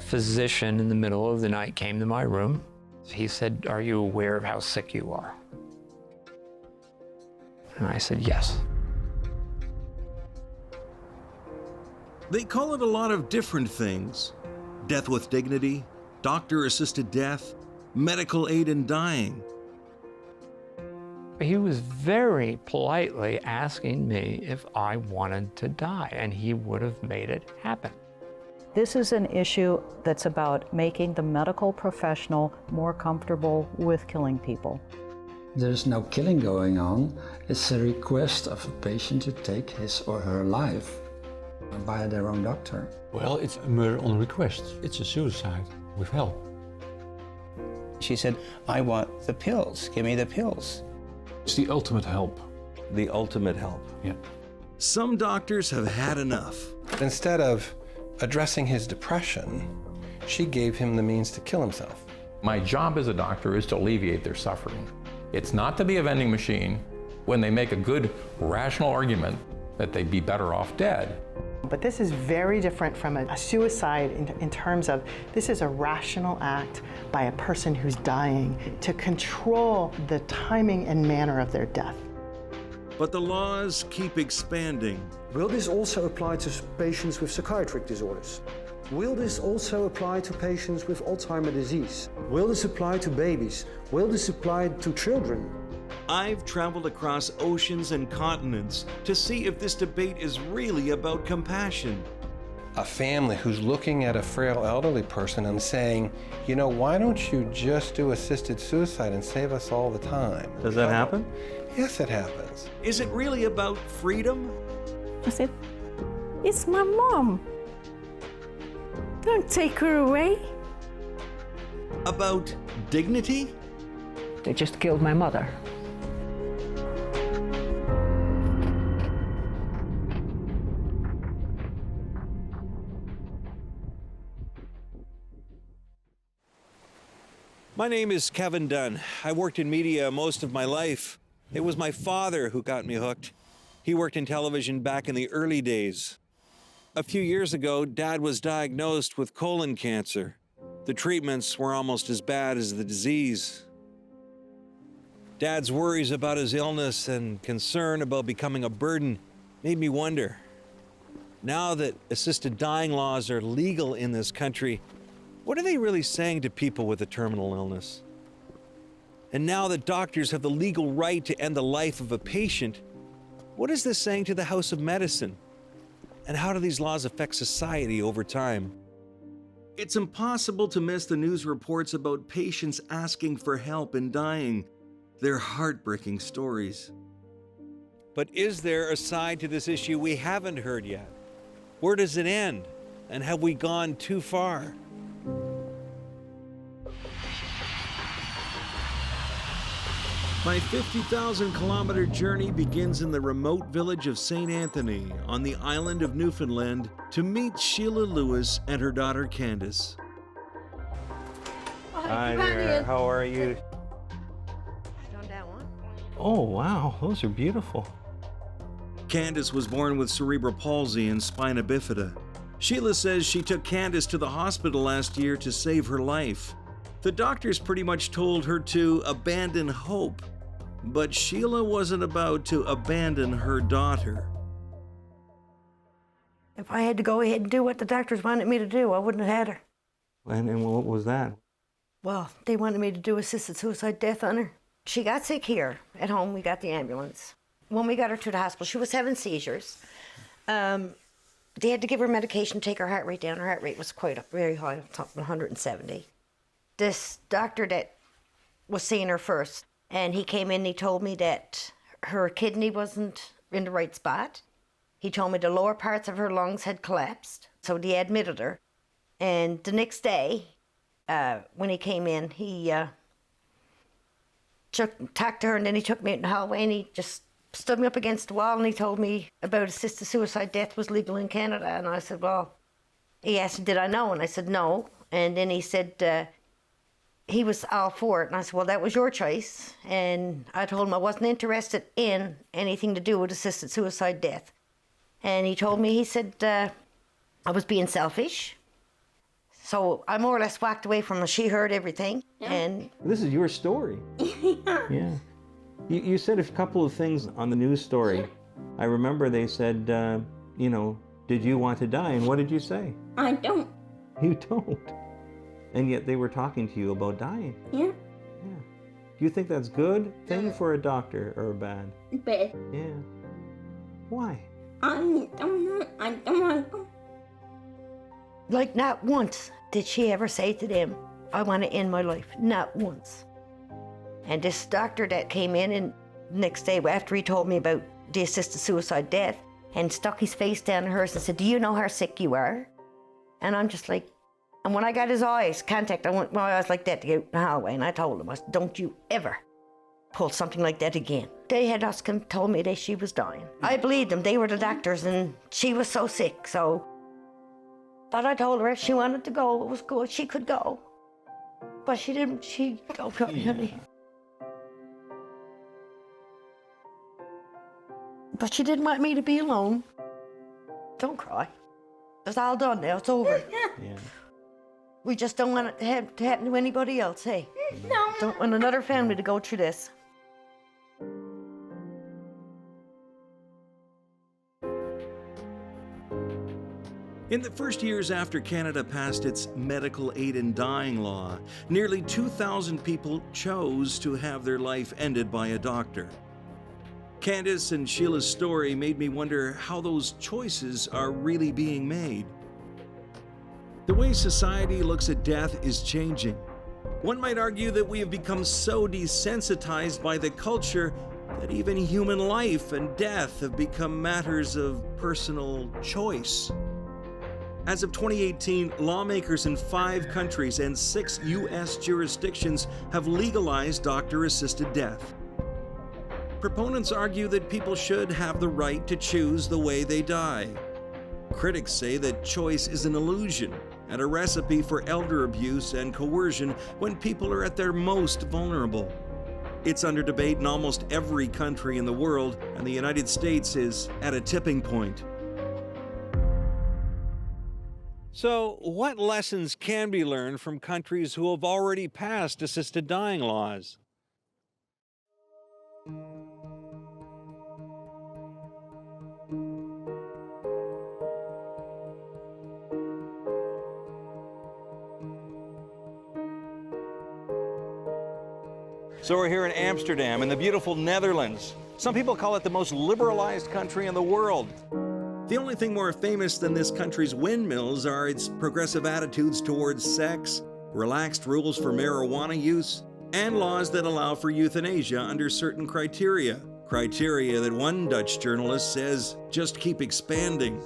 physician in the middle of the night came to my room. He said, "Are you aware of how sick you are?" And I said, "Yes." They call it a lot of different things. Death with dignity, doctor-assisted death, medical aid in dying. He was very politely asking me if I wanted to die, and he would have made it happen. This is an issue that's about making the medical professional more comfortable with killing people. There's no killing going on. It's a request of a patient to take his or her life by their own doctor. Well, it's a murder on request. It's a suicide with help. She said, "I want the pills. Give me the pills." It's the ultimate help. The ultimate help. Yeah. Some doctors have had enough. Instead of addressing his depression, she gave him the means to kill himself. My job as a doctor is to alleviate their suffering. It's not to be a vending machine when they make a good, rational argument that they'd be better off dead. But this is very different from a suicide in terms of this is a rational act by a person who's dying to control the timing and manner of their death. But the laws keep expanding. Will this also apply to patients with psychiatric disorders? Will this also apply to patients with Alzheimer's disease? Will this apply to babies? Will this apply to children? I've traveled across oceans and continents to see if this debate is really about compassion. A family who's looking at a frail elderly person and saying, you know, why don't you just do assisted suicide and save us all the time? Does that happen? Yes, it happens. Is it really about freedom? I said, "It's my mom. Don't take her away." About dignity? They just killed my mother. My name is Kevin Dunn. I worked in media most of my life. It was my father who got me hooked. He worked in television back in the early days. A few years ago, Dad was diagnosed with colon cancer. The treatments were almost as bad as the disease. Dad's worries about his illness and concern about becoming a burden made me wonder. Now that assisted dying laws are legal in this country, what are they really saying to people with a terminal illness? And now that doctors have the legal right to end the life of a patient, what is this saying to the House of Medicine? And how do these laws affect society over time? It's impossible to miss the news reports about patients asking for help and dying. They're heartbreaking stories. But is there a side to this issue we haven't heard yet? Where does it end? And have we gone too far? My 50,000-kilometer journey begins in the remote village of St. Anthony on the island of Newfoundland to meet Sheila Lewis and her daughter Candace. Hi there, how are you? Oh wow, those are beautiful. Candace was born with cerebral palsy and spina bifida. Sheila says she took Candace to the hospital last year to save her life. The doctors pretty much told her to abandon hope, but Sheila wasn't about to abandon her daughter. If I had to go ahead and do what the doctors wanted me to do, I wouldn't have had her. And what was that? Well, they wanted me to do assisted suicide death on her. She got sick here at home. We got the ambulance. When we got her to the hospital, she was having seizures. They had to give her medication, take her heart rate down. Her heart rate was very high, 170. This doctor that was seeing her first, and he came in and he told me that her kidney wasn't in the right spot. He told me the lower parts of her lungs had collapsed, so they admitted her. And the next day, when he came in, he talked to her, and then he took me out in the hallway, and he just stood me up against the wall, and he told me about assisted suicide death was legal in Canada. And I said, well, he asked, did I know? And I said, no. And then he said, he was all for it. And I said, well, that was your choice. And I told him I wasn't interested in anything to do with assisted suicide death. And he told me, he said, I was being selfish. So I more or less walked away from her. She heard everything. Yeah. And this is your story. Yeah. You said a couple of things on the news story. I remember they said, did you want to die? And what did you say? I don't. You don't. And yet they were talking to you about dying. Yeah. Yeah. Do you think that's good thing for a doctor or bad? Bad. Yeah. Why? I don't know. I don't want to. Like, not once did she ever say to them, I want to end my life. Not once. And this doctor that came in and next day after he told me about the assisted suicide death and stuck his face down in hers and said, do you know how sick you are? And I'm just like, and when I got his eyes contact, I went my eyes like that to get out in the hallway, and I told him, I said, don't you ever pull something like that again. They had us told me that she was dying. I believed them. They were the doctors, and she was so sick, so. But I told her if she wanted to go, it was good. She could go. But she didn't, oh, honey. But she didn't want me to be alone. Don't cry. It's all done now, it's over. Yeah. We just don't want it to happen to anybody else, hey? No. Don't want another family to go through this. In the first years after Canada passed its medical aid in dying law, nearly 2,000 people chose to have their life ended by a doctor. Candace and Sheila's story made me wonder how those choices are really being made. The way society looks at death is changing. One might argue that we have become so desensitized by the culture that even human life and death have become matters of personal choice. As of 2018, lawmakers in 5 countries and 6 U.S. jurisdictions have legalized doctor-assisted death. Proponents argue that people should have the right to choose the way they die. Critics say that choice is an illusion and a recipe for elder abuse and coercion when people are at their most vulnerable. It's under debate in almost every country in the world, and the United States is at a tipping point. So, what lessons can be learned from countries who have already passed assisted dying laws? So we're here in Amsterdam, in the beautiful Netherlands. Some people call it the most liberalized country in the world. The only thing more famous than this country's windmills are its progressive attitudes towards sex, relaxed rules for marijuana use, and laws that allow for euthanasia under certain criteria. Criteria that one Dutch journalist says just keep expanding.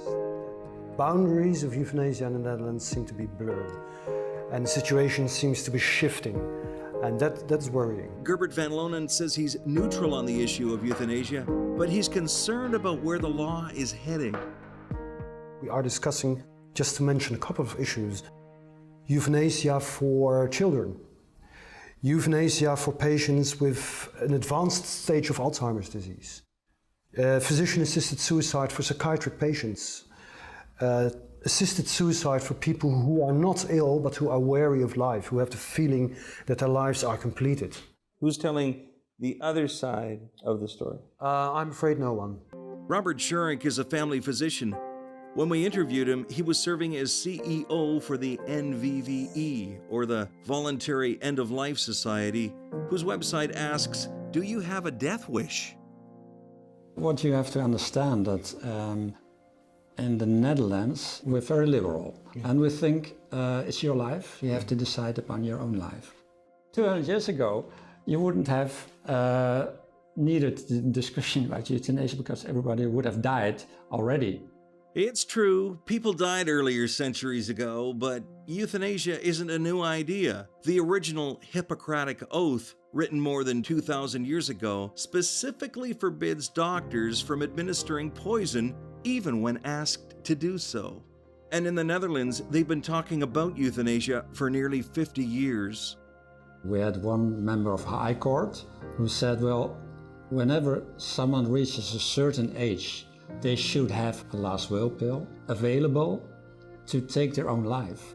Boundaries of euthanasia in the Netherlands seem to be blurred, and the situation seems to be shifting. And that's worrying. Gerbert van Lonen says he's neutral on the issue of euthanasia, but he's concerned about where the law is heading. We are discussing, just to mention a couple of issues, euthanasia for children, euthanasia for patients with an advanced stage of Alzheimer's disease, physician-assisted suicide for psychiatric patients, assisted suicide for people who are not ill but who are weary of life, who have the feeling that their lives are completed. Who's telling the other side of the story? I'm afraid no one. Robert Schurig is a family physician. When we interviewed him, he was serving as CEO for the NVVE, or the Voluntary End of Life Society, whose website asks, do you have a death wish? What you have to understand that in the Netherlands, we're very liberal, and we think it's your life, you have to decide upon your own life. 200 years ago, you wouldn't have needed the discussion about euthanasia because everybody would have died already. It's true, people died earlier centuries ago, but euthanasia isn't a new idea. The original Hippocratic Oath, written more than 2,000 years ago, specifically forbids doctors from administering poison even when asked to do so. And in the Netherlands, they've been talking about euthanasia for nearly 50 years. We had one member of High Court who said, well, whenever someone reaches a certain age, they should have a last will pill available to take their own life.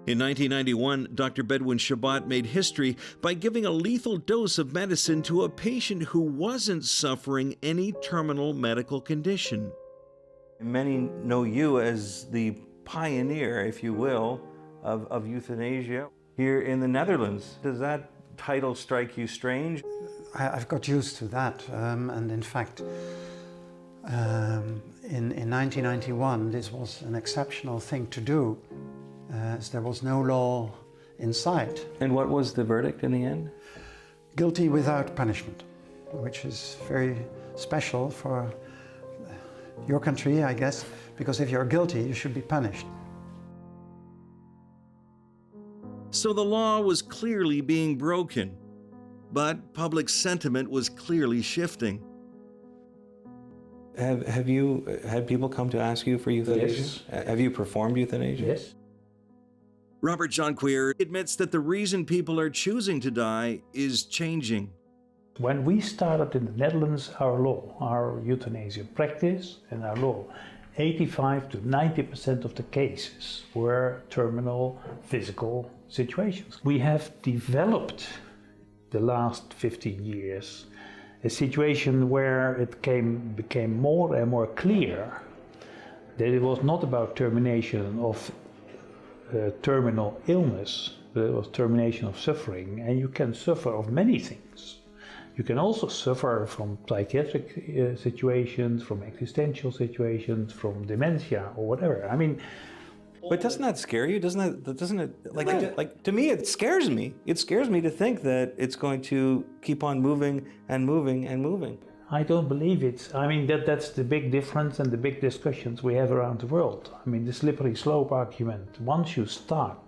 In 1991, Dr. Bedouin Shabbat made history by giving a lethal dose of medicine to a patient who wasn't suffering any terminal medical condition. Many know you as the pioneer, if you will, of euthanasia here in the Netherlands. Does that title strike you strange? I've got used to that, and in fact, in 1991, this was an exceptional thing to do, as there was no law in sight. And what was the verdict in the end? Guilty without punishment, which is very special for your country, I guess, because if you're guilty, you should be punished. So the law was clearly being broken, but public sentiment was clearly shifting. Have you had people come to ask you for euthanasia? Yes. Have you performed euthanasia? Yes. Robert Jonquier admits that the reason people are choosing to die is changing. When we started in the Netherlands, our law, our euthanasia practice and our law, 85 to 90% of the cases were terminal physical situations. We have developed the last 15 years a situation where it became more and more clear that it was not about termination of terminal illness, but it was termination of suffering, and you can suffer of many things. You can also suffer from psychiatric situations, from existential situations, from dementia or whatever. I mean, but doesn't that scare you? Doesn't it like to me it scares me. It scares me to think that it's going to keep on moving and moving and moving. I don't believe it. I mean, that's the big difference and the big discussions we have around the world. I mean, the slippery slope argument. Once you start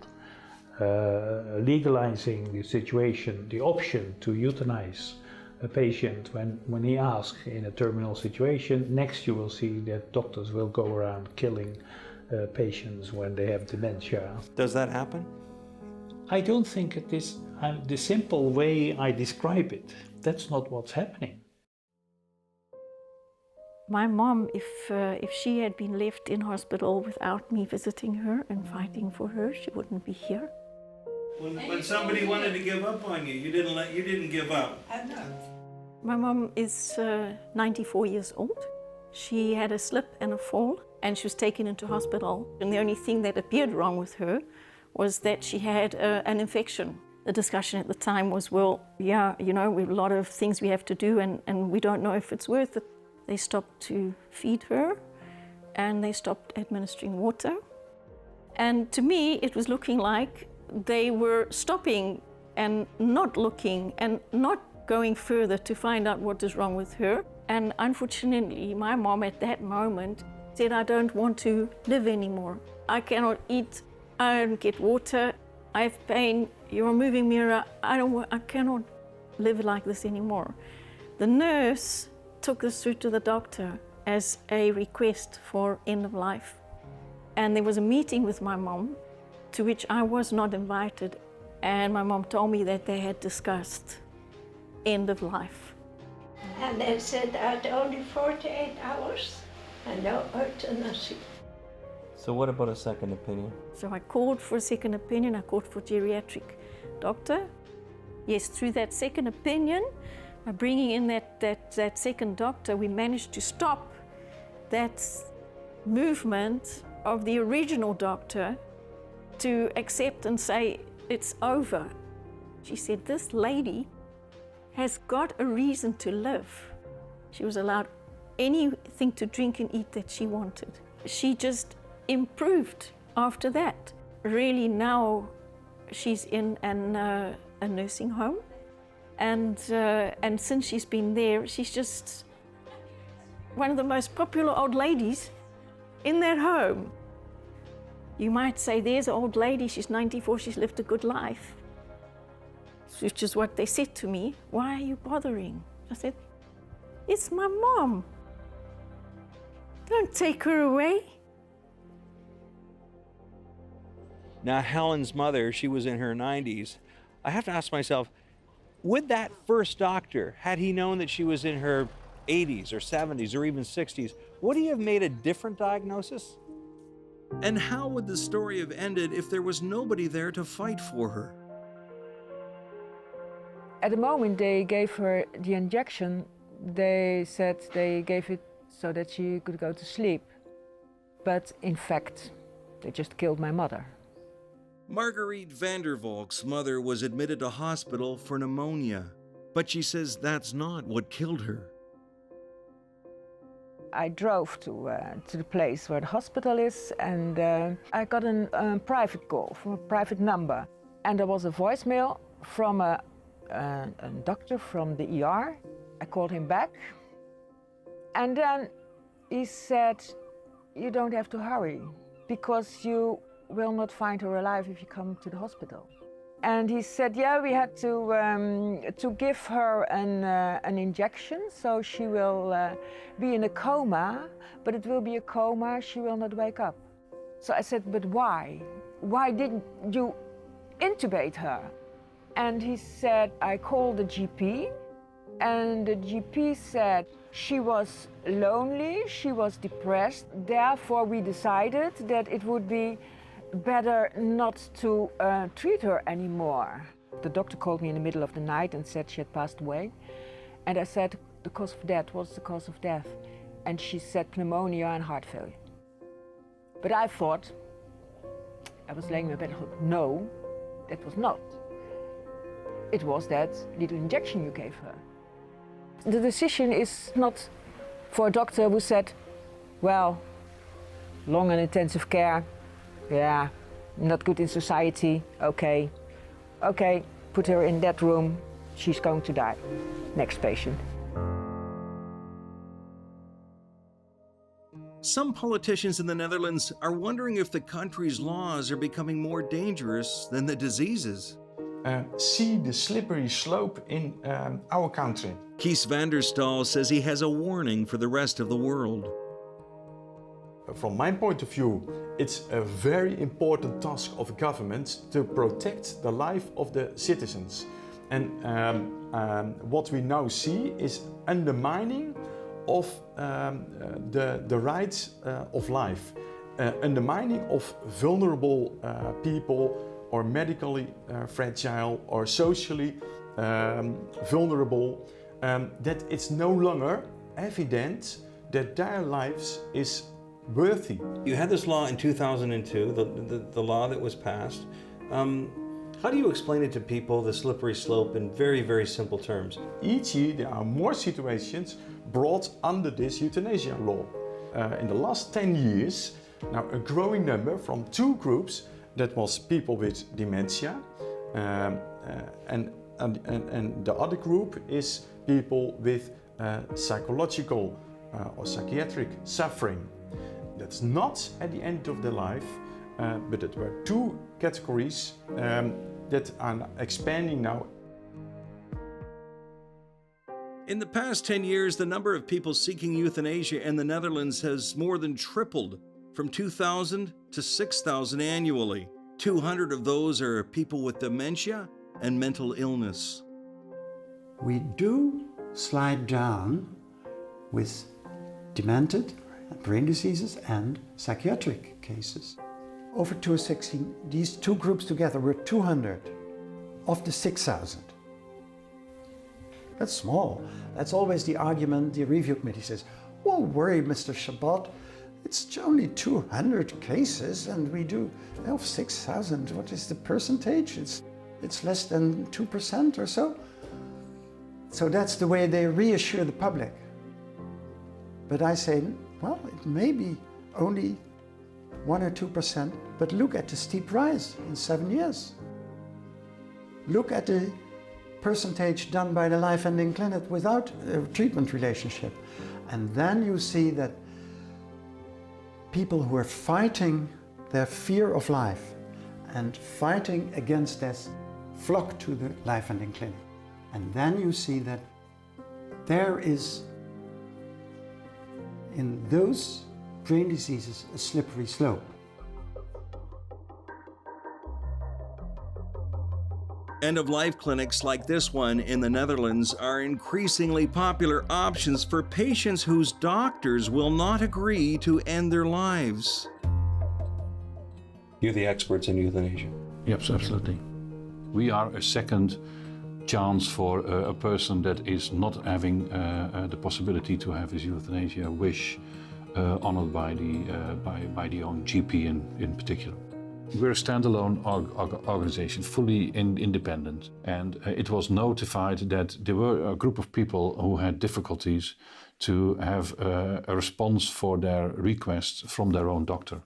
legalizing the situation, the option to euthanize a patient when he asks in a terminal situation, next you will see that doctors will go around killing patients when they have dementia. Does that happen? I don't think it is the simple way I describe it. That's not what's happening. My mom, if she had been left in hospital without me visiting her and fighting for her, she wouldn't be here. When somebody wanted to give up on you, you didn't give up. My mom is 94 years old. She had a slip and a fall, and she was taken into hospital. And the only thing that appeared wrong with her was that she had an infection. The discussion at the time was, well, yeah, you know, we have a lot of things we have to do, and we don't know if it's worth it. They stopped to feed her, and they stopped administering water. And to me, it was looking like they were stopping and not looking and not going further to find out what is wrong with her. And unfortunately, my mom at that moment said, I don't want to live anymore. I cannot eat, I don't get water, I have pain, you're a moving mirror, I cannot live like this anymore. The nurse took this through to the doctor as a request for end of life. And there was a meeting with my mom to which I was not invited. And my mom told me that they had discussed end of life. And they said that only 48 hours and no euthanasia. So what about a second opinion? So I called for a second opinion, I called for geriatric doctor. Yes, through that second opinion, by bringing in that second doctor, we managed to stop that movement of the original doctor to accept and say, it's over. She said, this lady has got a reason to live. She was allowed anything to drink and eat that she wanted. She just improved after that. Really now she's in a nursing home. And since she's been there, she's just one of the most popular old ladies in that home. You might say, there's an old lady, she's 94, she's lived a good life. Which is what they said to me, why are you bothering? I said, it's my mom. Don't take her away. Now, Helen's mother, she was in her 90s. I have to ask myself, would that first doctor, had he known that she was in her 80s or 70s or even 60s, would he have made a different diagnosis? And how would the story have ended if there was nobody there to fight for her? At the moment they gave her the injection, they said they gave it so that she could go to sleep. But in fact, they just killed my mother. Marguerite Vandervalk's mother was admitted to hospital for pneumonia, but she says that's not what killed her. I drove to the place where the hospital is, and I got a private call from a private number. And there was a voicemail from a doctor from the ER. I called him back, and then he said, "You don't have to hurry, because you will not find her alive if you come to the hospital." And he said, yeah, we had to give her an injection, so she will be in a coma, but it will be a coma, she will not wake up. So I said, but why? Why didn't you intubate her? And he said, I called the GP, and the GP said she was lonely, she was depressed, therefore we decided that it would be better not to treat her anymore. The doctor called me in the middle of the night and said she had passed away. And I said, the cause of death, what's the cause of death? And she said pneumonia and heart failure. But I thought, I was laying in my bed, I thought, no, that was not. It was that little injection you gave her. The decision is not for a doctor who said, well, long and intensive care, yeah, not good in society, okay, put her in that room, she's going to die. Next patient. Some politicians in the Netherlands are wondering if the country's laws are becoming more dangerous than the diseases. See the slippery slope in our country. Kies van der Stal says he has a warning for the rest of the world. From my point of view, it's a very important task of government to protect the life of the citizens. And what we now see is undermining of the rights of life, undermining of vulnerable people or medically fragile or socially vulnerable, that it's no longer evident that their lives is worthy. You had this law in 2002, the law that was passed. How do you explain it to people, the slippery slope, in very, very simple terms? Each year there are more situations brought under this euthanasia law. In the last 10 years, now a growing number from two groups, that was people with dementia, and the other group is people with psychological or psychiatric suffering. That's not at the end of their life, but there were two categories that are expanding now. In the past 10 years, the number of people seeking euthanasia in the Netherlands has more than tripled, from 2,000 to 6,000 annually. 200 of those are people with dementia and mental illness. We do slide down with demented, brain diseases and psychiatric cases. Over 2016, these two groups together were 200 of the 6,000. That's small. That's always the argument the review committee says, "Don't worry, Mr. Chabot, it's only 200 cases and we do 6,000. What is the percentage? It's less than 2% or so." So that's the way they reassure the public. But I say, well, it may be only 1 or 2%, but look at the steep rise in 7 years. Look at the percentage done by the life-ending clinic without a treatment relationship. And then you see that people who are fighting their fear of life and fighting against death flock to the life-ending clinic. And then you see that there is, in those brain diseases, a slippery slope. End-of-life clinics like this one in the Netherlands are increasingly popular options for patients whose doctors will not agree to end their lives. You're the experts in euthanasia. Yes, absolutely. We are a second chance for a person that is not having the possibility to have his euthanasia wish honored by the own GP in particular. We're a standalone organization, fully independent, and it was notified that there were a group of people who had difficulties to have a response for their requests from their own doctor.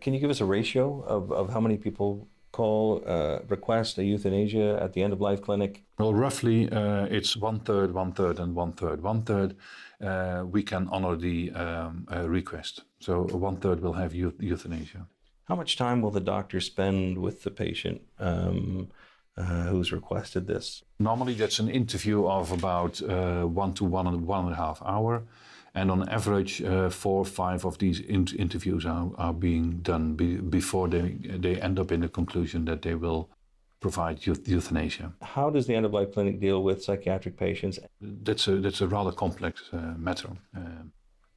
Can you give us a ratio of how many people call, request a euthanasia at the end-of-life clinic? Well, roughly it's 1/3, 1/3, and 1/3. 1/3 we can honor the request. So 1/3 will have euthanasia. How much time will the doctor spend with the patient who's requested this? Normally that's an interview of about 1 to 1.5 hours. And on average, 4 or 5 of these interviews are being done before they end up in the conclusion that they will provide euthanasia. How does the end-of-life clinic deal with psychiatric patients? That's a rather complex matter.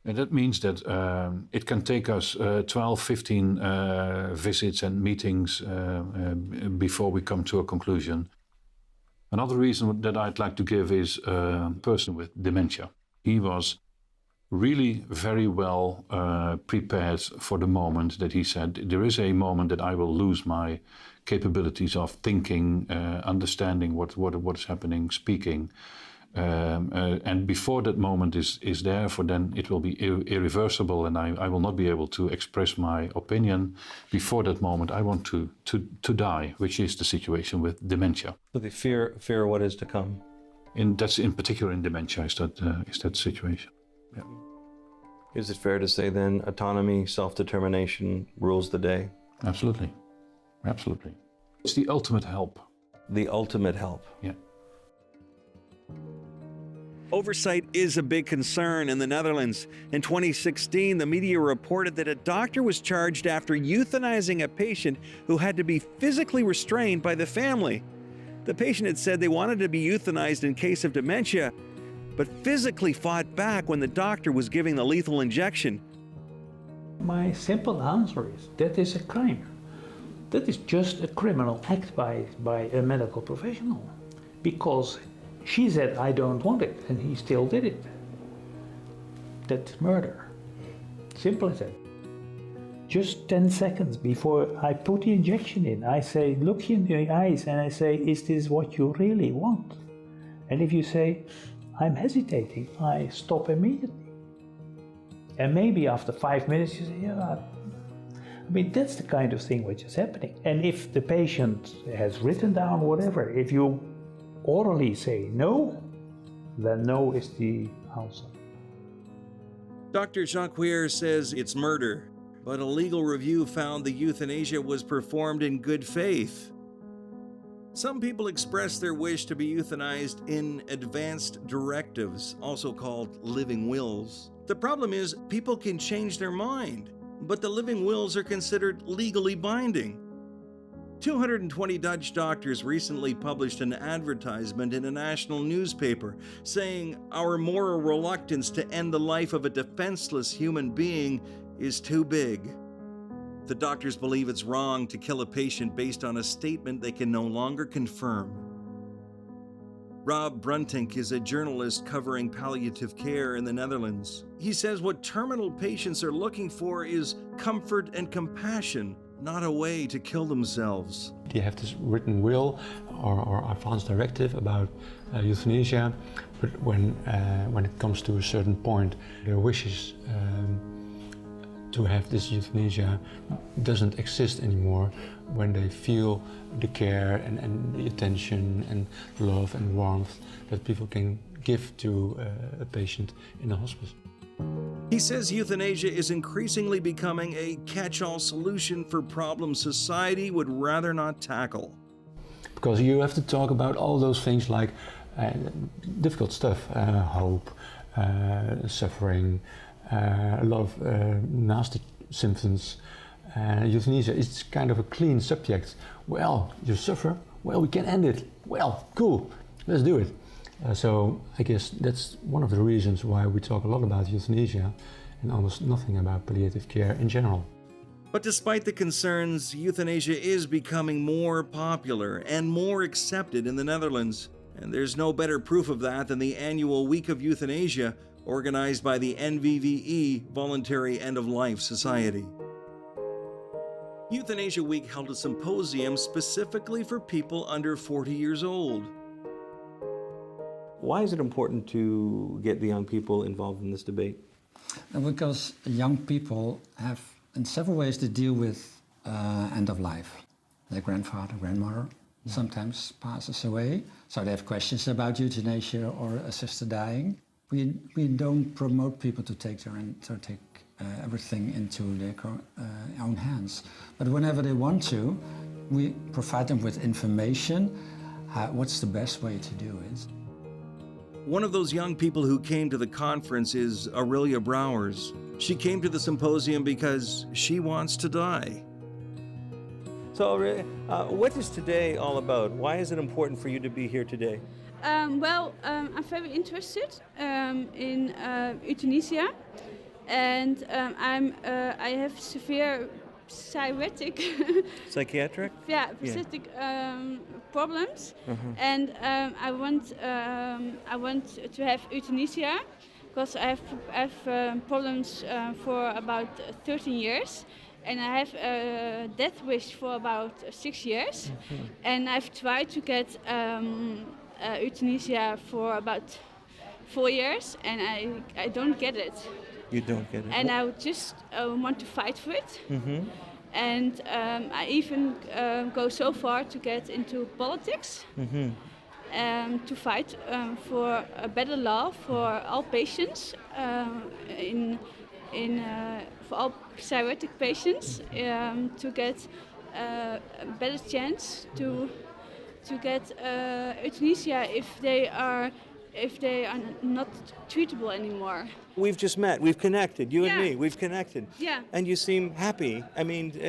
And that means that it can take us 12, 15 visits and meetings before we come to a conclusion. Another reason that I'd like to give is a person with dementia. He was really very well prepared for the moment that he said, there is a moment that I will lose my capabilities of thinking, understanding what is happening, speaking. And before that moment is there, for then it will be irreversible and I will not be able to express my opinion. Before that moment, I want to die, which is the situation with dementia. So the fear what is to come? That's in particular in dementia is that situation. Yeah. Is it fair to say then autonomy, self-determination rules the day? Absolutely. Absolutely. It's the ultimate help. The ultimate help. Yeah. Oversight is a big concern in the Netherlands. In 2016, the media reported that a doctor was charged after euthanizing a patient who had to be physically restrained by the family. The patient had said they wanted to be euthanized in case of dementia, but physically fought back when the doctor was giving the lethal injection. My simple answer is that is a crime. That is just a criminal act by a medical professional. Because she said, I don't want it, and he still did it. That's murder. Simple as that. Just 10 seconds before I put the injection in, I say, look in the eyes, and I say, is this what you really want? And if you say, I'm hesitating, I stop immediately. And maybe after 5 minutes you say, yeah, I mean, that's the kind of thing which is happening. And if the patient has written down whatever, if you orally say no, then no is the answer. Dr. Jacquier says it's murder, but a legal review found the euthanasia was performed in good faith. Some people express their wish to be euthanized in advanced directives, also called living wills. The problem is, people can change their mind, but the living wills are considered legally binding. 220 Dutch doctors recently published an advertisement in a national newspaper saying our moral reluctance to end the life of a defenseless human being is too big. The doctors believe it's wrong to kill a patient based on a statement they can no longer confirm. Rob Bruntink is a journalist covering palliative care in the Netherlands. He says what terminal patients are looking for is comfort and compassion, not a way to kill themselves. They have this written will or advance directive about euthanasia, but when it comes to a certain point, their wishes to have this euthanasia doesn't exist anymore when they feel the care and the attention and love and warmth that people can give to a patient in a hospice. He says euthanasia is increasingly becoming a catch-all solution for problems society would rather not tackle. Because you have to talk about all those things like difficult stuff, hope, suffering, a lot of nasty symptoms. Euthanasia is kind of a clean subject. Well, you suffer, well, we can end it. Well, cool, let's do it. So I guess that's one of the reasons why we talk a lot about euthanasia and almost nothing about palliative care in general. But despite the concerns, euthanasia is becoming more popular and more accepted in the Netherlands. And there's no better proof of that than the annual Week of Euthanasia, organized by the NVVE, Voluntary End of Life Society. Euthanasia Week held a symposium specifically for people under 40 years old. Why is it important to get the young people involved in this debate? Because young people have, in several ways, to deal with end of life. Their grandfather, grandmother sometimes passes away, so they have questions about euthanasia or assisted dying. We don't promote people to take everything into their own hands. But whenever they want to, we provide them with information, what's the best way to do it. One of those young people who came to the conference is Aurelia Brouwers. She came to the symposium because she wants to die. So Aurelia, what is today all about? Why is it important for you to be here today? I'm very interested in euthanasia, and I have severe psychiatric problems, and I want to have euthanasia because I have problems for about 13 years, and I have a death wish for about 6 years, and I've tried to get euthanasia for about 4 years, and I don't get it. You don't get it. And I just want to fight for it. And I even go so far to get into politics, to fight for a better law for all patients, for all psychiatric patients, to get a better chance to get euthanasia if they are not treatable anymore. We've just met, we've connected, you and me, we've connected. Yeah. And you seem happy,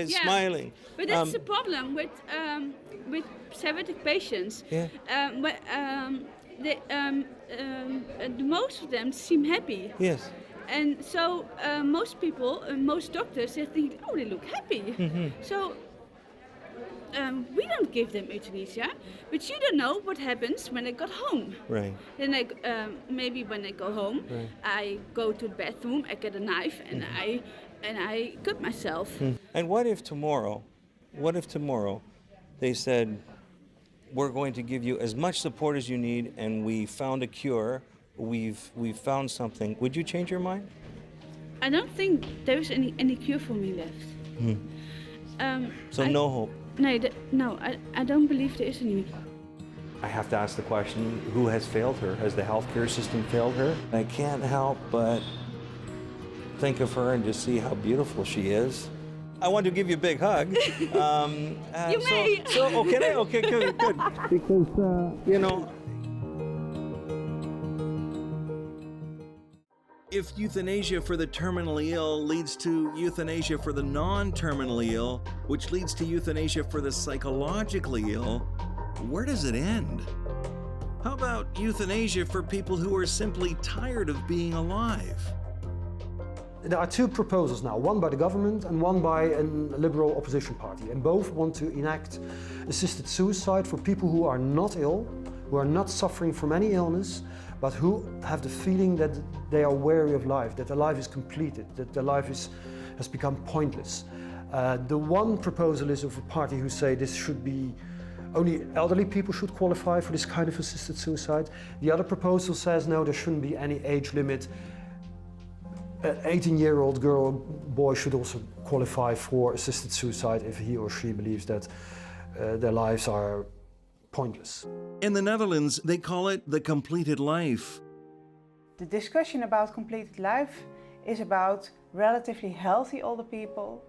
smiling. But that's the problem with psychiatric patients. Yeah. Most of them seem happy. Yes. And so most people, most doctors, they think, oh, they look happy. So we don't give them euthanasia, but you don't know what happens when they got home. Right. Then maybe when I go home, I go to the bathroom, I get a knife, and I cut myself. And what if tomorrow they said, we're going to give you as much support as you need, and we found a cure, we've found something. Would you change your mind? I don't think there's any cure for me left. So no hope. No, I don't believe there is any. I have to ask the question, who has failed her? Has the healthcare system failed her? I can't help but think of her and just see how beautiful she is. I want to give you a big hug. You may. Oh, can I? Okay, good. Because, If euthanasia for the terminally ill leads to euthanasia for the non-terminally ill, which leads to euthanasia for the psychologically ill, where does it end? How about euthanasia for people who are simply tired of being alive? There are two proposals now, one by the government and one by a liberal opposition party, and both want to enact assisted suicide for people who are not ill, who are not suffering from any illness, but who have the feeling that they are weary of life, that their life is completed, that their life has become pointless. The one proposal is of a party who say this should be, only elderly people should qualify for this kind of assisted suicide. The other proposal says no, there shouldn't be any age limit. An 18-year-old girl or boy should also qualify for assisted suicide if he or she believes that their lives are pointless. In the Netherlands, they call it the completed life. The discussion about completed life is about relatively healthy older people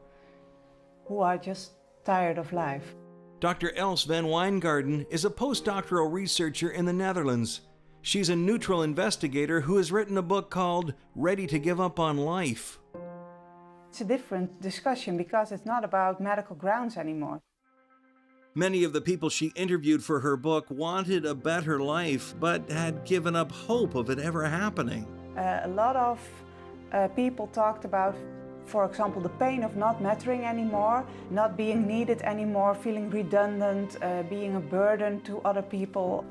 who are just tired of life. Dr. Els van Wijngaarden is a postdoctoral researcher in the Netherlands. She's a neutral investigator who has written a book called Ready to Give Up on Life. It's a different discussion because it's not about medical grounds anymore. Many of the people she interviewed for her book wanted a better life, but had given up hope of it ever happening. A lot of people talked about For example, the pain of not mattering anymore, not being needed anymore, feeling redundant, being a burden to other people.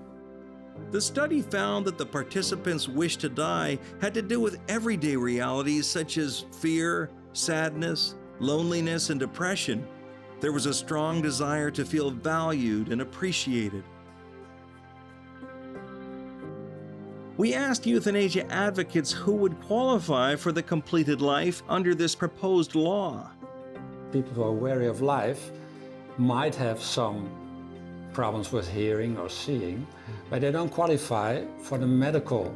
The study found that the participants' wish to die had to do with everyday realities such as fear, sadness, loneliness, and depression. There was a strong desire to feel valued and appreciated. We asked euthanasia advocates who would qualify for the completed life under this proposed law. People who are wary of life might have some problems with hearing or seeing, but they don't qualify for the medical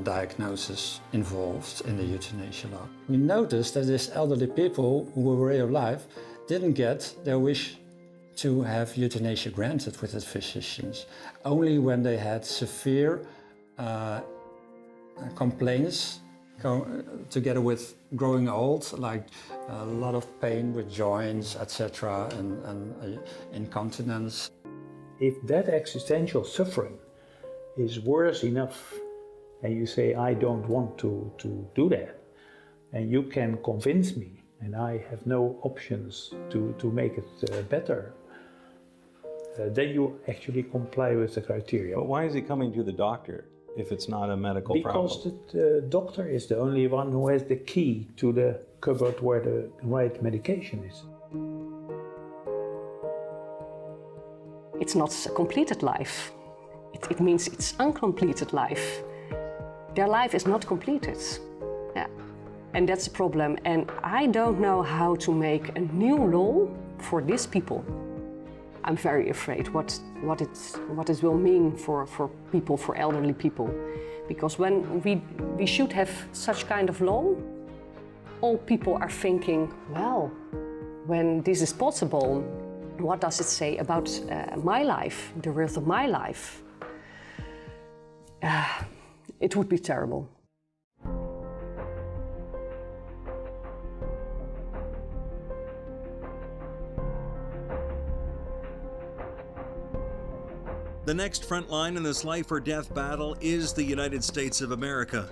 diagnosis involved in the euthanasia law. We noticed that these elderly people who were wary of life didn't get their wish to have euthanasia granted with the physicians, only when they had severe complaints together with growing old, like a lot of pain with joints, etc., and incontinence. If that existential suffering is worse enough, and you say, I don't want to do that, and you can convince me, and I have no options to make it better, then you actually comply with the criteria. But why is he coming to the doctor if it's not a medical problem? Because the doctor is the only one who has the key to the cupboard where the right medication is. It's not a completed life. It means it's uncompleted life. Their life is not completed. Yeah. And that's the problem. And I don't know how to make a new law for these people. I'm very afraid what it will mean for people, for elderly people. Because when we should have such kind of law, all people are thinking, well, when this is possible, what does it say about my life, the worth of my life? It would be terrible. The next front line in this life or death battle is the United States of America.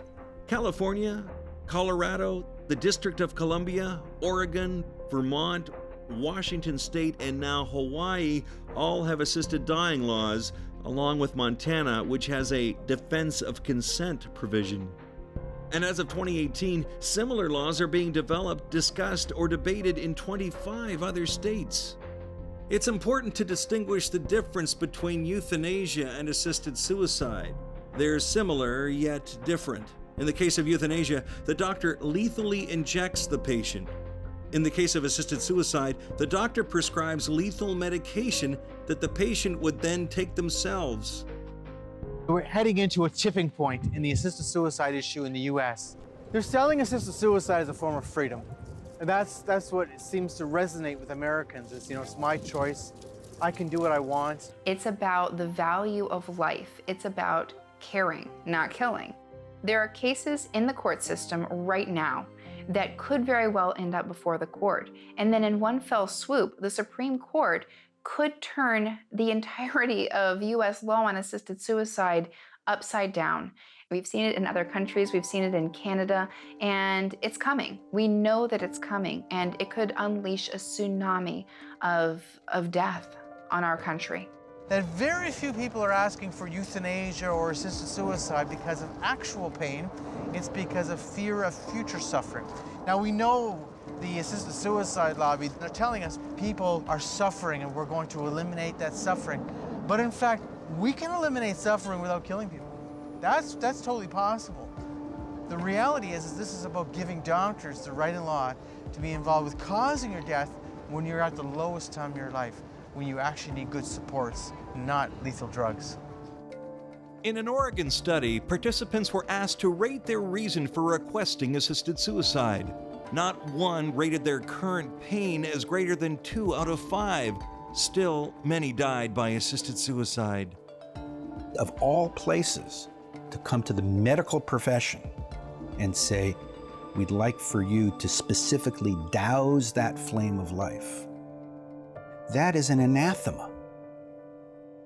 California, Colorado, the District of Columbia, Oregon, Vermont, Washington State, and now Hawaii all have assisted dying laws, along with Montana, which has a defense of consent provision. And as of 2018, similar laws are being developed, discussed, or debated in 25 other states. It's important to distinguish the difference between euthanasia and assisted suicide. They're similar, yet different. In the case of euthanasia, the doctor lethally injects the patient. In the case of assisted suicide, the doctor prescribes lethal medication that the patient would then take themselves. We're heading into a tipping point in the assisted suicide issue in the US. They're selling assisted suicide as a form of freedom. And that's what seems to resonate with Americans. It's my choice. I can do what I want. It's about the value of life. It's about caring, not killing. There are cases in the court system right now that could very well end up before the court. And then in one fell swoop, the Supreme Court could turn the entirety of US law on assisted suicide upside down. We've seen it in other countries, we've seen it in Canada, and it's coming. We know that it's coming, and it could unleash a tsunami of death on our country. That very few people are asking for euthanasia or assisted suicide because of actual pain. It's because of fear of future suffering. Now we know the assisted suicide lobby, they're telling us people are suffering and we're going to eliminate that suffering. But in fact, we can eliminate suffering without killing people. That's totally possible. The reality is this is about giving doctors the right and law to be involved with causing your death when you're at the lowest time of your life, when you actually need good supports, not lethal drugs. In an Oregon study, participants were asked to rate their reason for requesting assisted suicide. Not one rated their current pain as greater than 2 out of 5. Still, many died by assisted suicide. Of all places to come to the medical profession and say, we'd like for you to specifically douse that flame of life, that is an anathema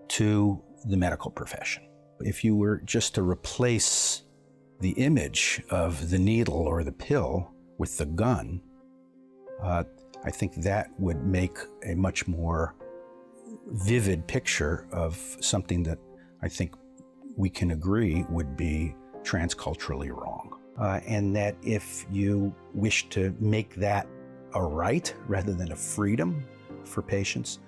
to the medical profession. If you were just to replace the image of the needle or the pill with the gun, I think that would make a much more vivid picture of something that I think we can agree would be transculturally wrong. And that if you wish to make that a right rather than a freedom for patients,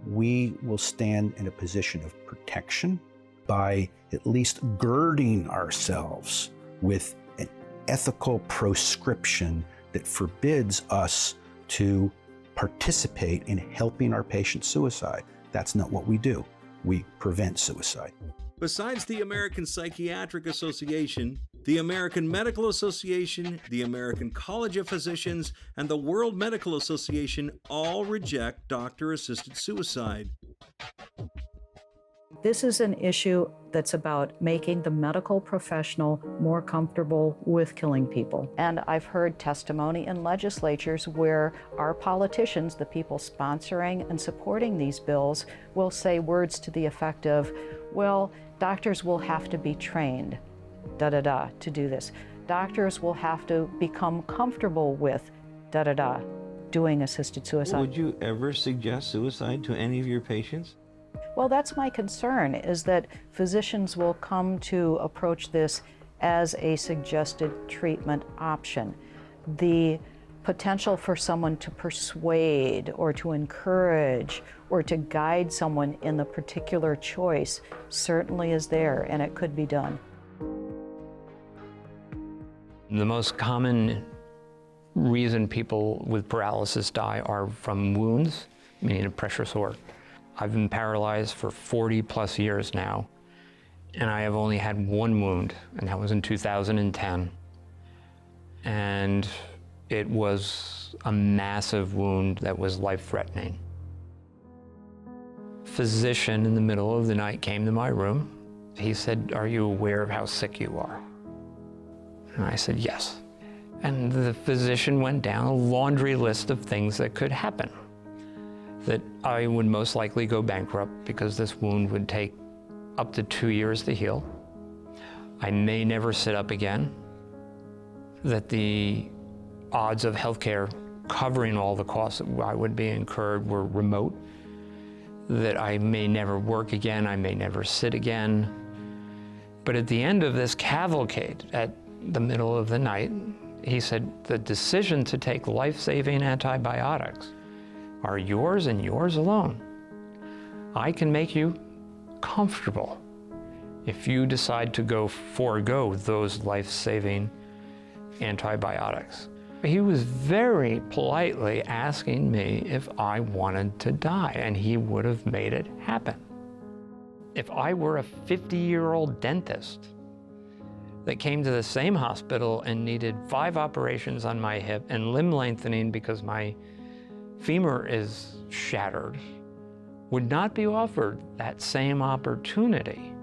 we will stand in a position of protection by at least girding ourselves with an ethical proscription that forbids us to participate in helping our patients suicide. That's not what we do. We prevent suicide. Besides the American Psychiatric Association, the American Medical Association, the American College of Physicians, and the World Medical Association all reject doctor-assisted suicide. This is an issue that's about making the medical professional more comfortable with killing people. And I've heard testimony in legislatures where our politicians, the people sponsoring and supporting these bills, will say words to the effect of, well, doctors will have to be trained, to do this. Doctors will have to become comfortable with, doing assisted suicide. Would you ever suggest suicide to any of your patients? Well, that's my concern, is that physicians will come to approach this as a suggested treatment option. The potential for someone to persuade or to encourage or to guide someone in the particular choice certainly is there, and it could be done. The most common reason people with paralysis die are from wounds, meaning a pressure sore. I've been paralyzed for 40 plus years now, and I have only had one wound, and that was in 2010. And it was a massive wound that was life-threatening. Physician in the middle of the night came to my room. He said, "Are you aware of how sick you are?" And I said, "Yes." And the physician went down a laundry list of things that could happen. That I would most likely go bankrupt because this wound would take up to 2 years to heal. I may never sit up again. That the odds of healthcare covering all the costs that I would be incurred were remote. That I may never work again, I may never sit again. But at the end of this cavalcade, at the middle of the night, he said, the decision to take life-saving antibiotics are yours and yours alone. I can make you comfortable if you decide to forego those life-saving antibiotics. He was very politely asking me if I wanted to die, and he would have made it happen. If I were a 50-year-old dentist that came to the same hospital and needed 5 operations on my hip and limb lengthening because my femur is shattered, would not be offered that same opportunity.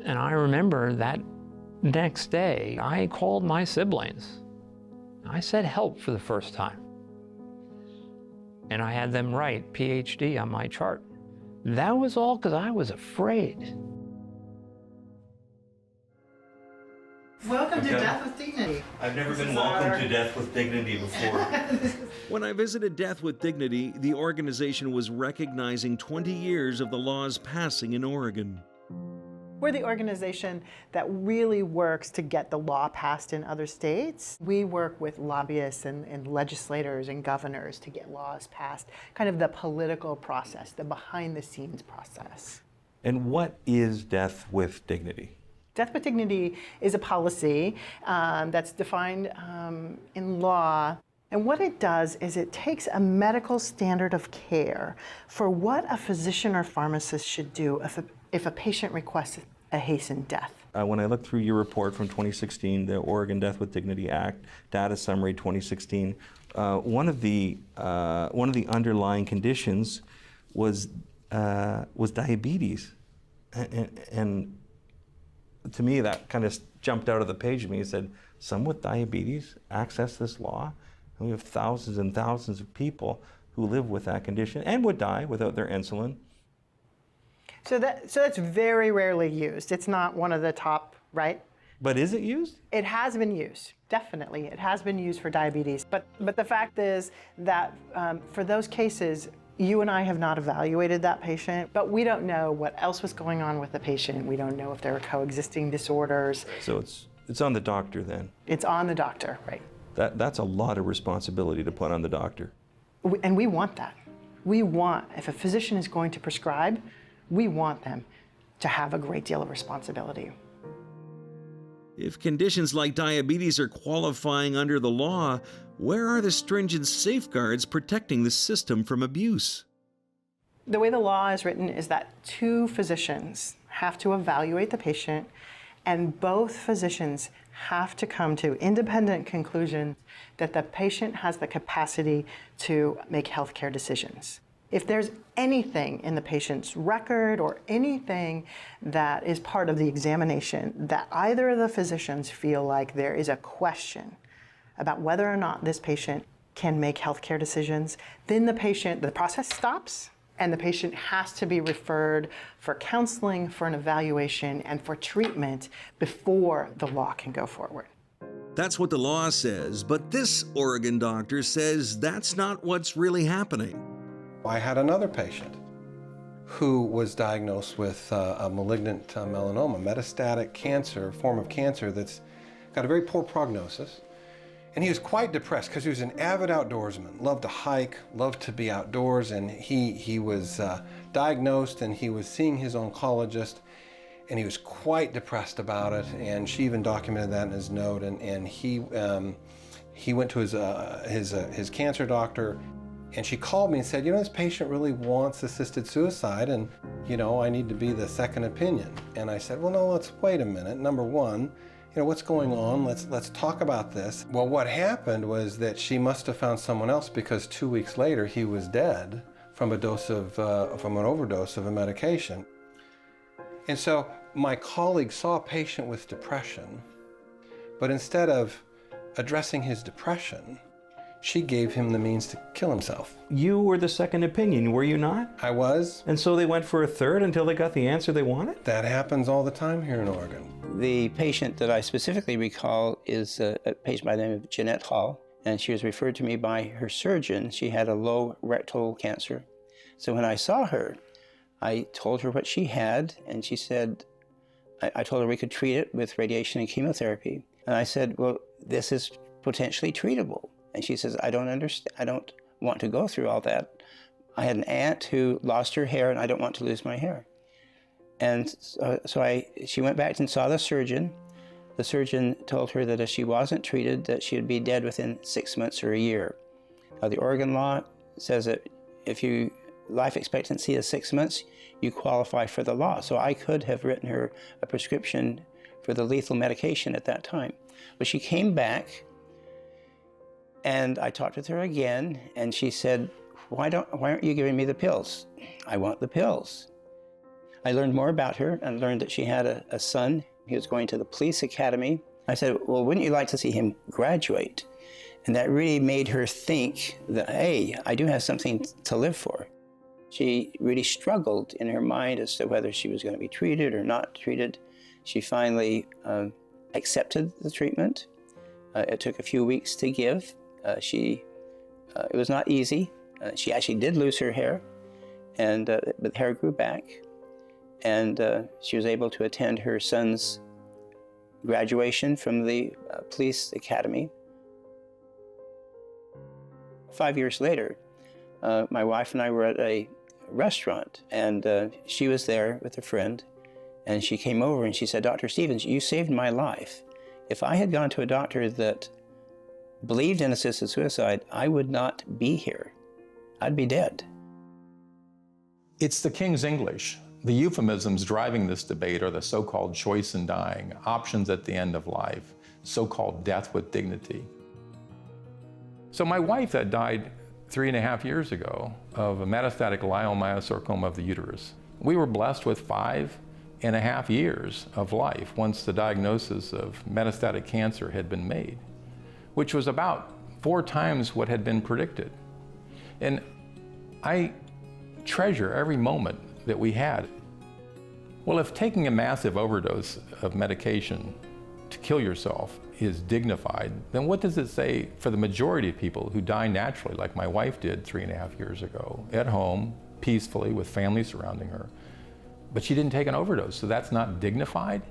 And I remember that next day, I called my siblings. I said help for the first time. And I had them write PhD on my chart. That was all because I was afraid. Welcome to Death with Dignity. I've never been welcomed to Death with Dignity before. When I visited Death with Dignity, the organization was recognizing 20 years of the laws passing in Oregon. We're the organization that really works to get the law passed in other states. We work with lobbyists and legislators and governors to get laws passed, kind of the political process, the behind-the-scenes process. And what is Death with Dignity? Death with Dignity is a policy that's defined in law. And what it does is it takes a medical standard of care for what a physician or pharmacist should do if a patient requests a hastened death. When I looked through your report from 2016, the Oregon Death with Dignity Act, Data Summary 2016, one of the underlying conditions was diabetes, and to me that kind of jumped out of the page of me. It said, some with diabetes access this law, and we have thousands and thousands of people who live with that condition and would die without their insulin. So that's very rarely used. It's not one of the top, right? But is it used? It has been used, definitely. It has been used for diabetes. But the fact is that for those cases, you and I have not evaluated that patient, but we don't know what else was going on with the patient. We don't know if there were coexisting disorders. So it's on the doctor then? It's on the doctor, right. That's a lot of responsibility to put on the doctor. And we want that. We want, if a physician is going to prescribe, we want them to have a great deal of responsibility. If conditions like diabetes are qualifying under the law, where are the stringent safeguards protecting the system from abuse? The way the law is written is that 2 physicians have to evaluate the patient, and both physicians have to come to independent conclusions that the patient has the capacity to make healthcare decisions. If there's anything in the patient's record or anything that is part of the examination that either of the physicians feel like there is a question about whether or not this patient can make healthcare decisions, then the process stops, and the patient has to be referred for counseling, for an evaluation, and for treatment before the law can go forward. That's what the law says, but this Oregon doctor says that's not what's really happening. I had another patient who was diagnosed with a malignant melanoma, metastatic cancer, form of cancer that's got a very poor prognosis. And he was quite depressed because he was an avid outdoorsman, loved to hike, loved to be outdoors, and he was diagnosed and he was seeing his oncologist, and he was quite depressed about it, and she even documented that in his note, and he went to his cancer doctor, and she called me and said, you know, this patient really wants assisted suicide, and, you know, I need to be the second opinion. And I said, well, no, let's wait a minute. Number one, you know, what's going on? Let's talk about this. Well, what happened was that she must have found someone else, because 2 weeks later he was dead from an overdose of a medication. And so my colleague saw a patient with depression, but instead of addressing his depression, she gave him the means to kill himself. You were the second opinion, were you not? I was. And so they went for a third until they got the answer they wanted? That happens all the time here in Oregon. The patient that I specifically recall is a patient by the name of Jeanette Hall, and she was referred to me by her surgeon. She had a low rectal cancer. So when I saw her, I told her what she had, and she said, I told her we could treat it with radiation and chemotherapy. And I said, well, this is potentially treatable. And she says, I don't understand. I don't want to go through all that. I had an aunt who lost her hair, and I don't want to lose my hair. And she went back and saw the surgeon. The surgeon told her that if she wasn't treated, that she would be dead within 6 months or a year. Now, the Oregon law says that if your life expectancy is 6 months, you qualify for the law. So I could have written her a prescription for the lethal medication at that time. But she came back, and I talked with her again, and she said, why aren't you giving me the pills? I want the pills. I learned more about her and learned that she had a son. He was going to the police academy. I said, well, wouldn't you like to see him graduate? And that really made her think that, hey, I do have something to live for. She really struggled in her mind as to whether she was going to be treated or not treated. She finally accepted the treatment. It took a few weeks to give. It was not easy. She actually did lose her hair, but the hair grew back. And she was able to attend her son's graduation from the police academy. 5 years later, my wife and I were at a restaurant, and she was there with a friend, and she came over and she said, Dr. Stevens, you saved my life. If I had gone to a doctor that believed in assisted suicide, I would not be here. I'd be dead. It's the King's English. The euphemisms driving this debate are the so-called choice in dying, options at the end of life, so-called death with dignity. So my wife that died 3.5 years ago of a metastatic leiomyosarcoma of the uterus, we were blessed with 5.5 years of life once the diagnosis of metastatic cancer had been made, which was about 4 times what had been predicted. And I treasure every moment that we had. Well, if taking a massive overdose of medication to kill yourself is dignified, then what does it say for the majority of people who die naturally, like my wife did 3.5 years ago, at home, peacefully, with family surrounding her? But she didn't take an overdose, so that's not dignified?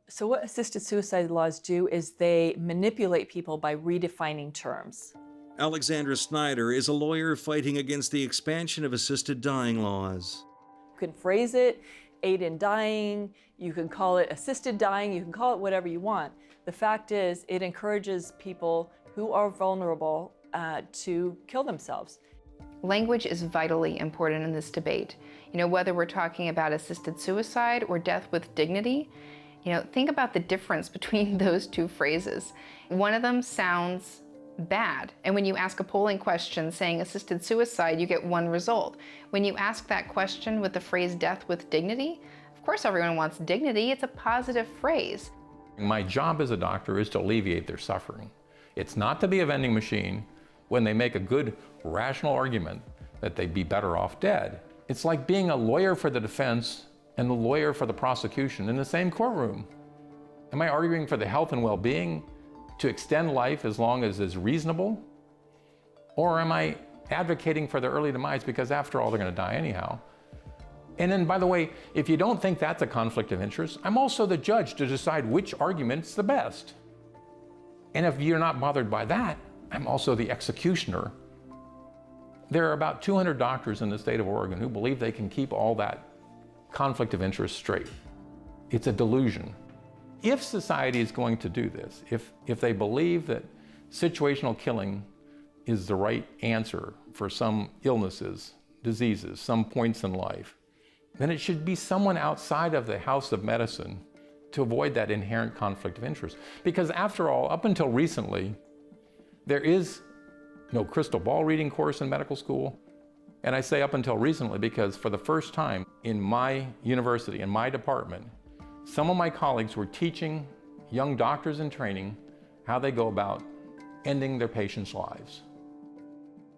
So what assisted suicide laws do is they manipulate people by redefining terms. Alexandra Snyder is a lawyer fighting against the expansion of assisted dying laws. You can phrase it aid in dying, you can call it assisted dying, you can call it whatever you want. The fact is, it encourages people who are vulnerable to kill themselves. Language is vitally important in this debate. You know, whether we're talking about assisted suicide or death with dignity, you know, think about the difference between those two phrases. One of them sounds bad, and when you ask a polling question saying assisted suicide, you get one result. When you ask that question with the phrase death with dignity, of course everyone wants dignity, it's a positive phrase. My job as a doctor is to alleviate their suffering. It's not to be a vending machine when they make a good, rational argument that they'd be better off dead. It's like being a lawyer for the defense and the lawyer for the prosecution in the same courtroom. Am I arguing for the health and well-being to extend life as long as is reasonable? Or am I advocating for their early demise because after all, they're gonna die anyhow? And then, by the way, if you don't think that's a conflict of interest, I'm also the judge to decide which argument's the best. And if you're not bothered by that, I'm also the executioner. There are about 200 doctors in the state of Oregon who believe they can keep all that conflict of interest straight. It's a delusion. If society is going to do this, if they believe that situational killing is the right answer for some illnesses, diseases, some points in life, then it should be someone outside of the house of medicine to avoid that inherent conflict of interest. Because after all, up until recently, there is no crystal ball reading course in medical school. And I say up until recently because for the first time in my university, in my department, some of my colleagues were teaching young doctors in training how they go about ending their patients' lives.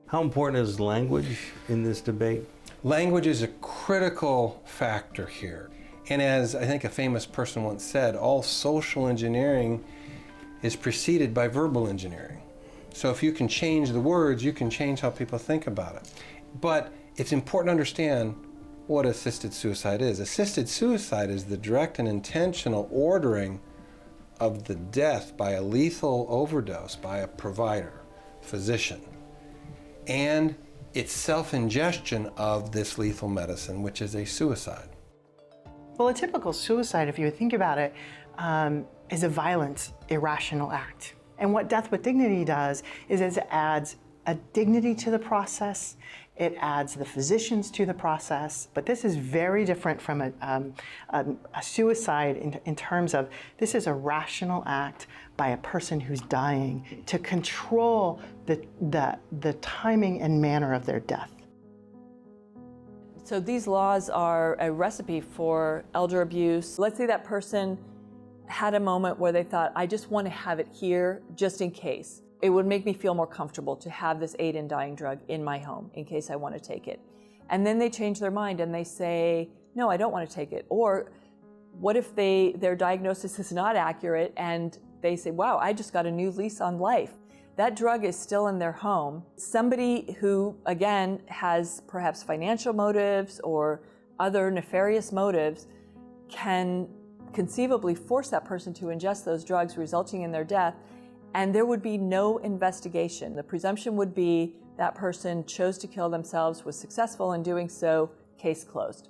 How important is language in this debate? Language is a critical factor here. And as I think a famous person once said, all social engineering is preceded by verbal engineering. So if you can change the words, you can change how people think about it. But it's important to understand what assisted suicide is. Assisted suicide is the direct and intentional ordering of the death by a lethal overdose by a provider, physician. And it's self-ingestion of this lethal medicine, which is a suicide. Well, a typical suicide, if you think about it, is a violent, irrational act. And what death with dignity does is it adds a dignity to the process, it adds the physicians to the process, but this is very different from a suicide in terms of this is a rational act by a person who's dying to control the timing and manner of their death. So these laws are a recipe for elder abuse. Let's say that person had a moment where they thought, I just want to have it here just in case. It would make me feel more comfortable to have this aid in dying drug in my home in case I want to take it. And then they change their mind and they say, no, I don't want to take it. Or what if their diagnosis is not accurate and they say, wow, I just got a new lease on life. That drug is still in their home. Somebody who, again, has perhaps financial motives or other nefarious motives can conceivably force that person to ingest those drugs, resulting in their death, and there would be no investigation. The presumption would be that person chose to kill themselves, was successful in doing so, case closed.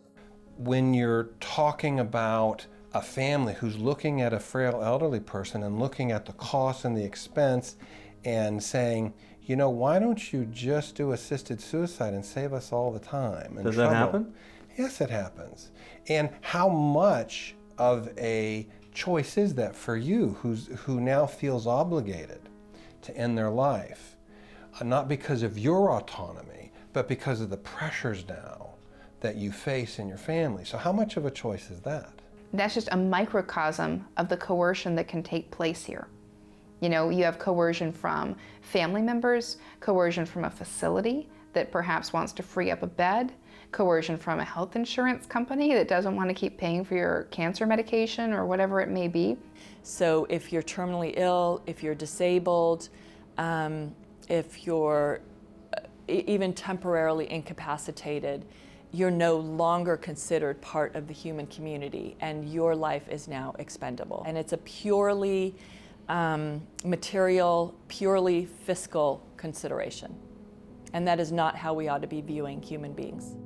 When you're talking about a family who's looking at a frail elderly person and looking at the cost and the expense and saying, you know, why don't you just do assisted suicide and save us all the time and Does trouble? that happen? Yes, it happens. And how much of a choice is that for you who now feels obligated to end their life, not because of your autonomy, but because of the pressures now that you face in your family? So how much of a choice is that? That's just a microcosm of the coercion that can take place here. You know, you have coercion from family members, coercion from a facility that perhaps wants to free up a bed, coercion from a health insurance company that doesn't want to keep paying for your cancer medication or whatever it may be. So if you're terminally ill, if you're disabled, if you're even temporarily incapacitated, you're no longer considered part of the human community, and your life is now expendable. And it's a purely material, purely fiscal consideration. And that is not how we ought to be viewing human beings.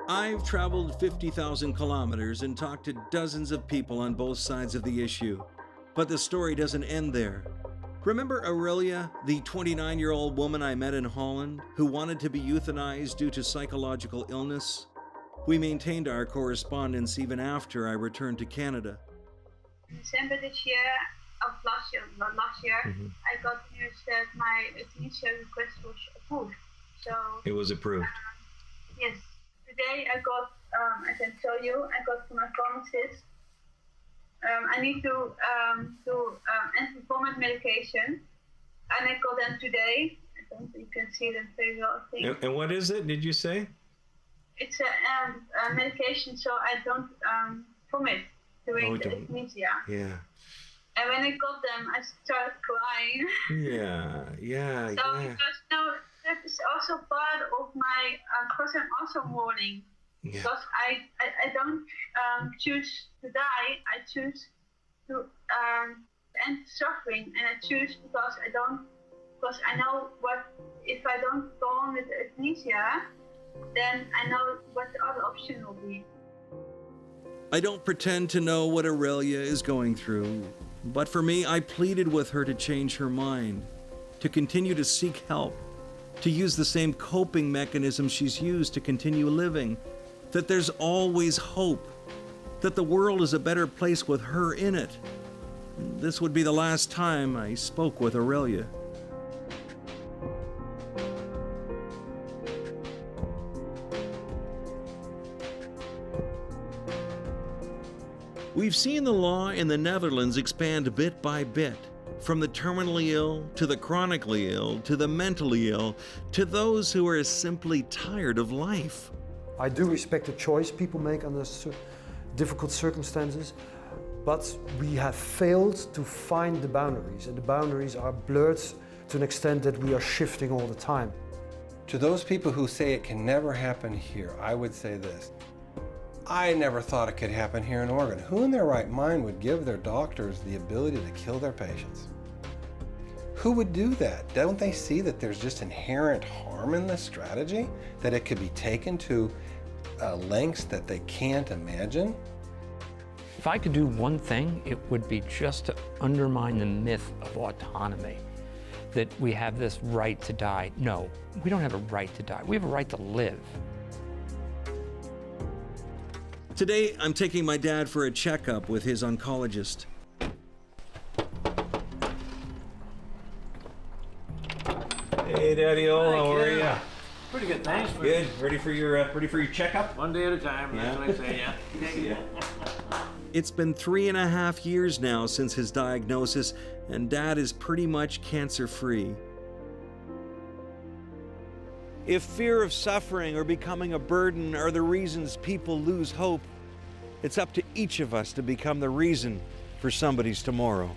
I've traveled 50,000 kilometers and talked to dozens of people on both sides of the issue. But the story doesn't end there. Remember Aurelia, the 29-year-old woman I met in Holland who wanted to be euthanized due to psychological illness? We maintained our correspondence even after I returned to Canada. In December this year, last year, I got news that my euthanasia request was approved. So it was approved. Yes. Today I got, I can tell you, I got from my pharmacist. I need to anti-vomit medication, and I got them today. I don't think you can see them very well, I think. And what is it, did you say? It's a medication so I don't vomit during the euthanasia. Yeah. And when I got them, I started crying. Yeah. So because now that is also part of my, because I'm also mourning. Yeah. Because I don't choose to die, I choose to end suffering, and I choose because I know what, if I don't go on with euthanasia, then I know what the other option will be. I don't pretend to know what Aurelia is going through, but for me, I pleaded with her to change her mind, to continue to seek help, to use the same coping mechanism she's used to continue living, that there's always hope, that the world is a better place with her in it. This would be the last time I spoke with Aurelia. We've seen the law in the Netherlands expand bit by bit, from the terminally ill to the chronically ill to the mentally ill to those who are simply tired of life. I do respect the choice people make under difficult circumstances, but we have failed to find the boundaries, and the boundaries are blurred to an extent that we are shifting all the time. To those people who say it can never happen here, I would say this. I never thought it could happen here in Oregon. Who in their right mind would give their doctors the ability to kill their patients? Who would do that? Don't they see that there's just inherent harm in this strategy? That it could be taken to lengths that they can't imagine? If I could do one thing, it would be just to undermine the myth of autonomy, that we have this right to die. No, we don't have a right to die. We have a right to live. Today, I'm taking my dad for a checkup with his oncologist. Hey, Daddy-o, how are you? Pretty good, thanks. Good. Ready for your checkup? One day at a time, that's what I say, yeah. It's been 3.5 years now since his diagnosis, and Dad is pretty much cancer-free. If fear of suffering or becoming a burden are the reasons people lose hope, it's up to each of us to become the reason for somebody's tomorrow.